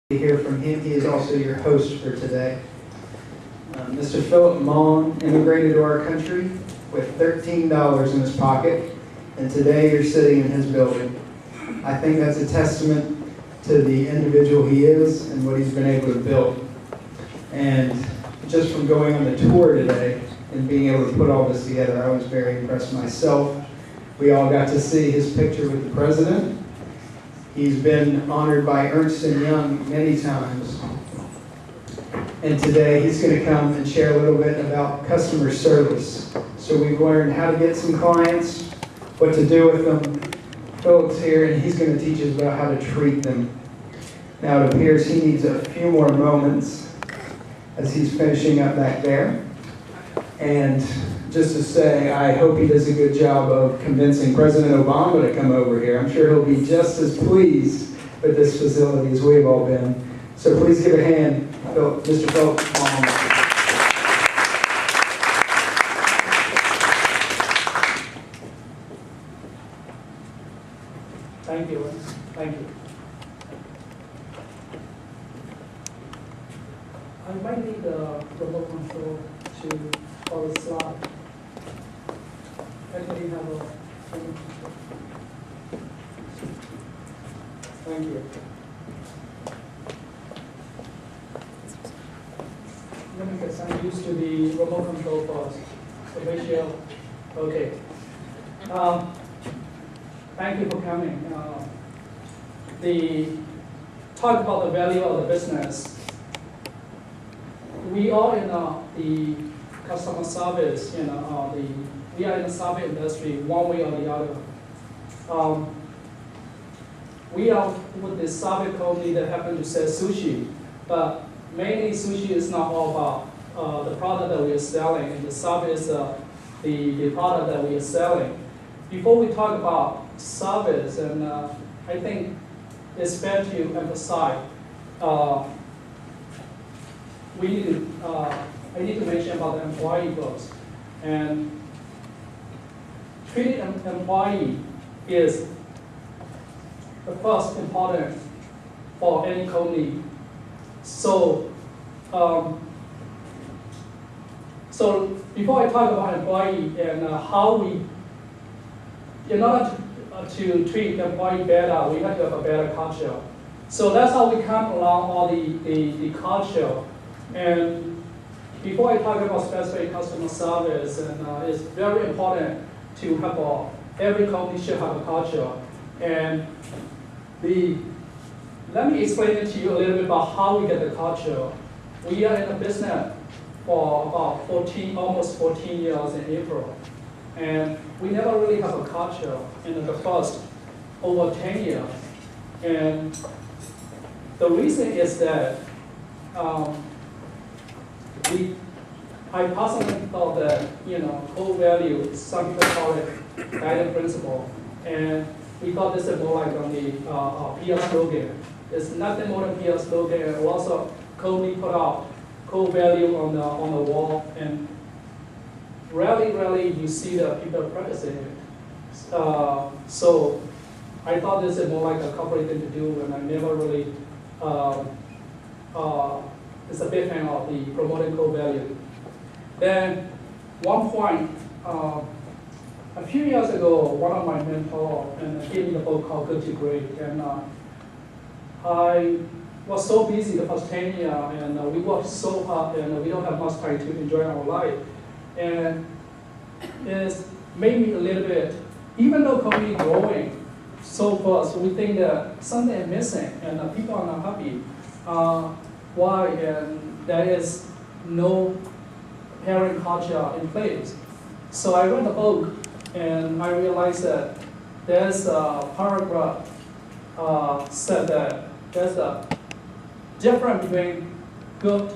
To hear from him. He is also your host for today. Mr. Philip Maung immigrated to our country with $13 in his pocket, and today you're sitting in his building. I think that's a testament to the individual he is and what he's been able to build. And just from going on the tour today and being able to put all this together, I was very impressed myself. We all got to see his picture with the president. He's been honored by Ernst & Young many times. And today he's going to come and share a little bit about customer service. So we've learned how to get some clients, what to do with them. Philip's here and he's going to teach us about how to treat them. Now it appears he needs a few more moments as he's finishing up back there. And just to say, I hope he does a good job of convincing President Obama to come over here. I'm sure he'll be just as pleased with this facility as we've all been. So please give a hand, Mr. Philip Maung. Thank you. Thank you. I might need the remote control to follow the slide. Actually have a remote control. Thank you. Let me get some used to the remote control first. So ratio. Okay. Thank you for coming. The talk about the value of the business. We are in the customer service. We are in the service industry one way or the other. We are with the service company that happen to sell sushi, but mainly sushi is not all about the product that we are selling, and the service is the product that we are selling. Before we talk about service, and I think it's fair to emphasize, I need to mention about the employee first. And treating an employee is the first important for any company. So before I talk about employee and how we, in order to treat the employee better, we have to have a better culture. So that's how we come along all the culture. And before I talk about specific customer service, and it's very important to have every company should have a culture. And let me explain it to you a little bit about how we get the culture. We are in the business for about almost 14 years in April. And we never really have a culture in the first over 10 years. And the reason is that I personally thought that, core value, some people call it guiding principle. And we thought this is more like on the PR slogan. It's nothing more than PR slogan. And also, company put out core value on the wall, and rarely you see the people practicing it. So I thought this is more like a corporate thing to do, and I never really is a big fan of the promoting core value. Then one point, a few years ago, one of my mentors gave me the book called Good to Great, and I was so busy the first 10 years, and we worked so hard, and we don't have much time to enjoy our life. And it's made me a little bit, even though company growing so fast, we think that something is missing, and people are not happy. Why? And there is no parent culture in place. So I read the book, and I realized that there's a paragraph said that there's a difference between good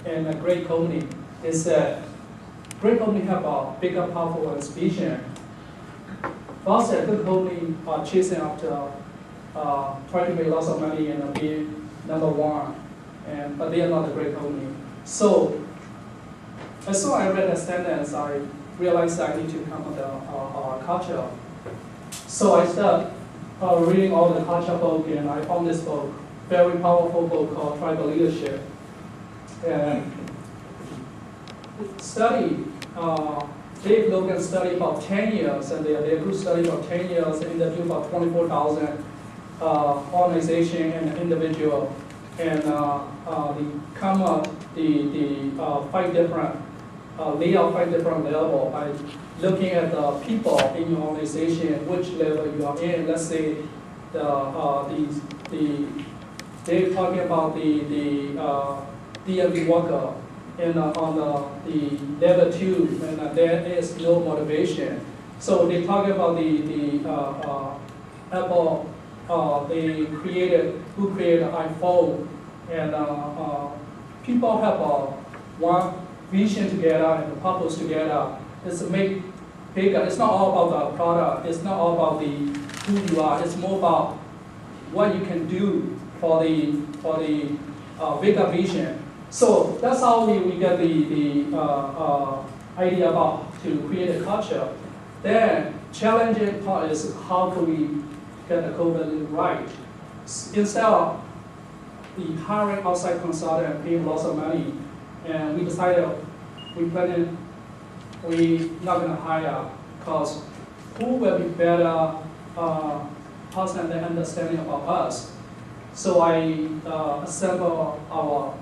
and a great company. Is that great company have a bigger, powerful, and vision. First, a good company are chasing after trying to make lots of money and be number one, but they are not a great company. So as soon as I read the sentence, I realized that I need to come with a culture. So I started reading all the culture book, and I found this book very powerful book called Tribal Leadership. And study, Dave Logan studied about 10 years, and their group studied about 10 years, and interviewed about 24,000 organization and individual, and they come up the 5 different layout, 5 different level by looking at the people in your organization, which level you are in. Let's say they're talking about the DMV worker, and on the level 2, and there is no motivation. So they talk about the Apple. Who created iPhone, and people have one vision together and a purpose together. It's to make bigger. It's not all about the product. It's not all about who you are. It's more about what you can do for the bigger vision. So that's how we get the idea about to create a culture. Then challenging part is how can we get the core value right. Instead of the hiring outside consultant and paying lots of money, and we decided we're not going to hire, because who will be better person and understanding about us. So I assemble our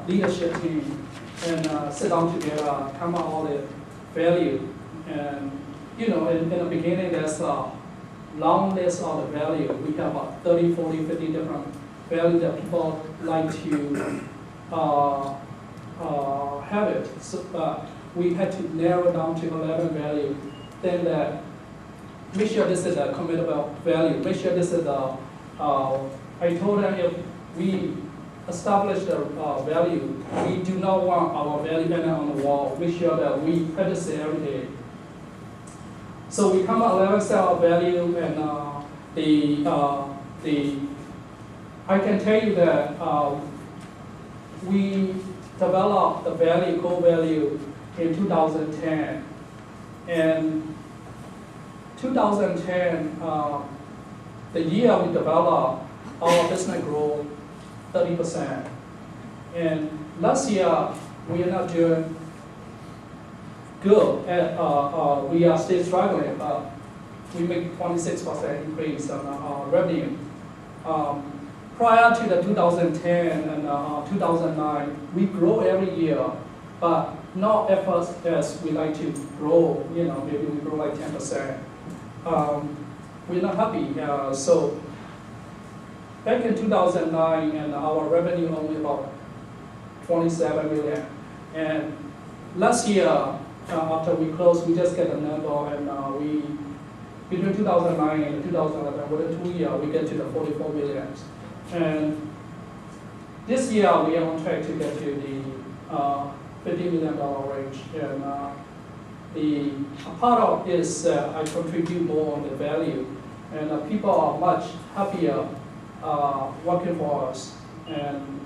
leadership team and sit down together, come up all the value, and in the beginning there's long list of the value. We have about 30, 40, 50 different values that people like to have it. So, we had to narrow down to 11 values. Then that, make sure this is a committable value. Make sure this is the, I told them if we establish the value, we do not want our value banner on the wall. Make sure that we practice it every day. So we come up 11 set of value, and I can tell you that we developed the value, core value, in 2010. And 2010, the year we developed, our business grew 30%. And last year, we are not doing good. We are still struggling, but we make 26% increase on our revenue. Prior to the 2010 and 2009, we grow every year, but not as fast as we like to grow. Maybe we grow like 10%. We're not happy. So back in 2009, and our revenue only about 27 million. And last year, after we closed, we just get a number, and between 2009 and 2011, within 2 years, we get to the 44 million. And this year, we are on track to get to the $50 million range. And a part of this, I contribute more on the value, and people are much happier working for us. And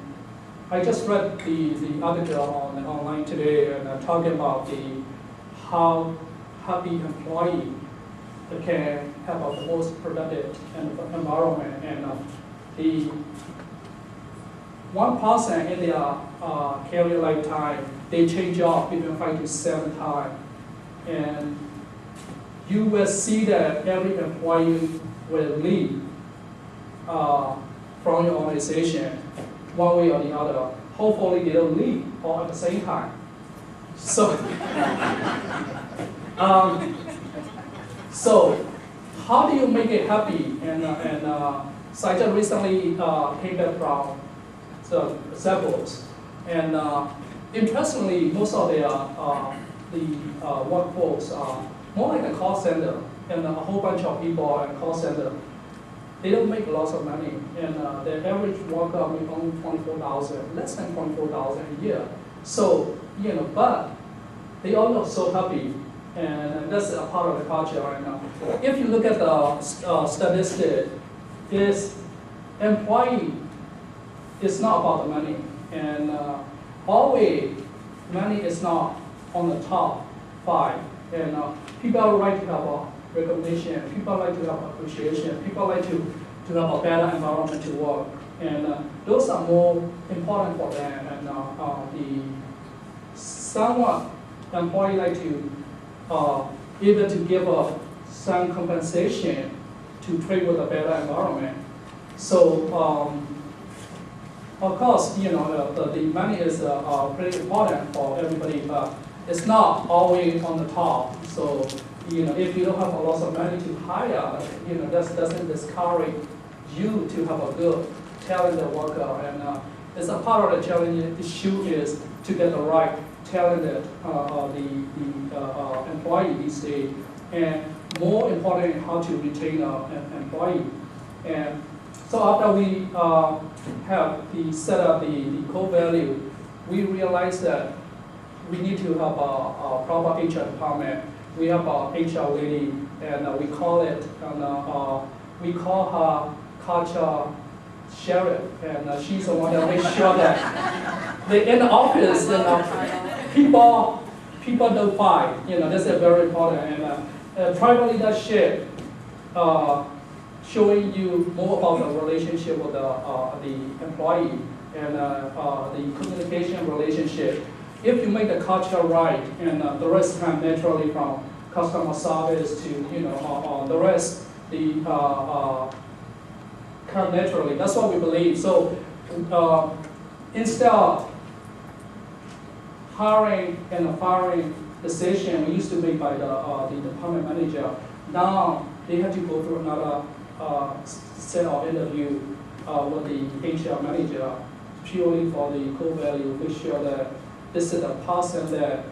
I just read the article online today, and talking about how happy employee can have the most productive environment. And the one person in their career lifetime, they change job between 5 to 7 times. And you will see that every employee will leave from your organization one way or the other. Hopefully they don't leave all at the same time. So, so how do you make it happy? So I just recently came back from samples, and interestingly, most of the workforce are more like a call center, and a whole bunch of people at a call center. They don't make lots of money, and the average worker make only 24,000, less than 24,000 a year. So but they all are so happy, and that's a part of the culture right now. If you look at the statistic, this employee is not about the money, and always money is not on the top 5. And people like to have a recognition, people like to have appreciation, people like to to have a better environment to work. And those are more important for them. And somewhat employee like to either to give up some compensation to trade with a better environment. So of course, the money is pretty important for everybody, but it's not always on the top. So if you don't have a lot of money to hire, that doesn't discourage you to have a good talented worker. And it's a part of the challenge issue is to get the right talented employee these days. And more important, how to retain an employee. And so after we have set up the core value, we realized that we need to have a proper HR department. We have a HR lady, and we call her culture sheriff, and she's the one that makes sure that in the office, people don't fight. That's very important. And tribal leadership, showing you more about the relationship with the employee and the communication relationship. If you make the culture right, and the rest come naturally from customer service to the rest, come naturally. That's what we believe. So instead of hiring and firing decision we used to make by the department manager, now they have to go through another set of interview with the HR manager purely for the core value, make sure that this is the person that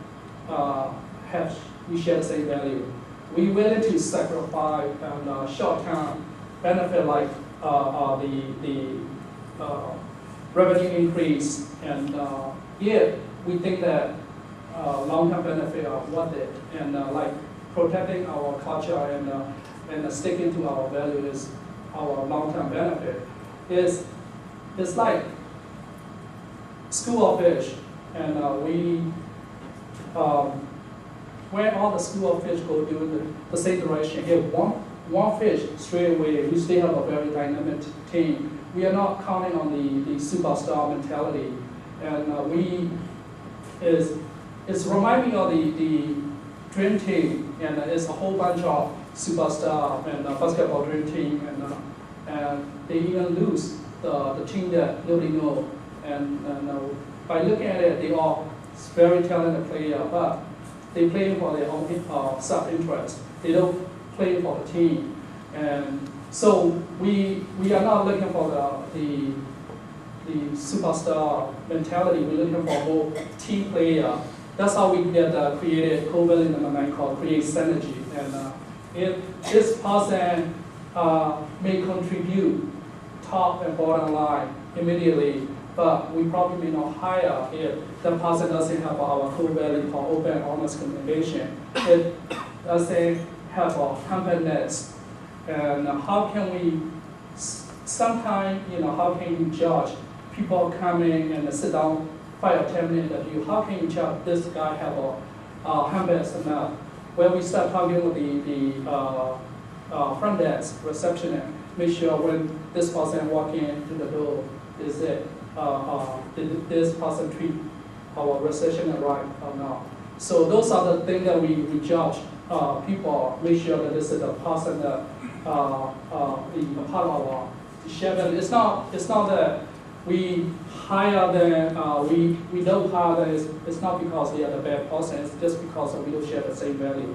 we share the same value. We willing to sacrifice short-term benefit like the revenue increase, and if we think that long-term benefit are worth it, and like protecting our culture and sticking to our value is our long-term benefit. It's like school of fish, and when all the school of fish go doing the same direction, if one fish straight away, we still have a very dynamic team. We are not counting on the superstar mentality, and it's reminding of the dream team, and it's a whole bunch of superstar and basketball dream team, and they even lose the team that nobody know, and by looking at it, they are very talented players, but they play for their own self-interest. They don't play for the team, and so we are not looking for the superstar mentality. We're looking for more team player. That's how we get created core value number 9 called create synergy. And if this person may contribute top and bottom line immediately, but we probably may not hire if the person doesn't have our core value called open, honest communication. It doesn't have a humbleness. And how can we, sometimes, how can you judge people coming and sit down 5 or 10 minute interview? How can you judge this guy have a humbleness enough? When we start talking with the front desk receptionist, make sure when this person walk in to the door, is it did this person treat our receptionist right or not? So those are the things that we judge people, make sure that this is the person that a part of our shared value. It's not that we hire them, we don't hire them. It's not because they are the bad person. It's just because we don't share the same value.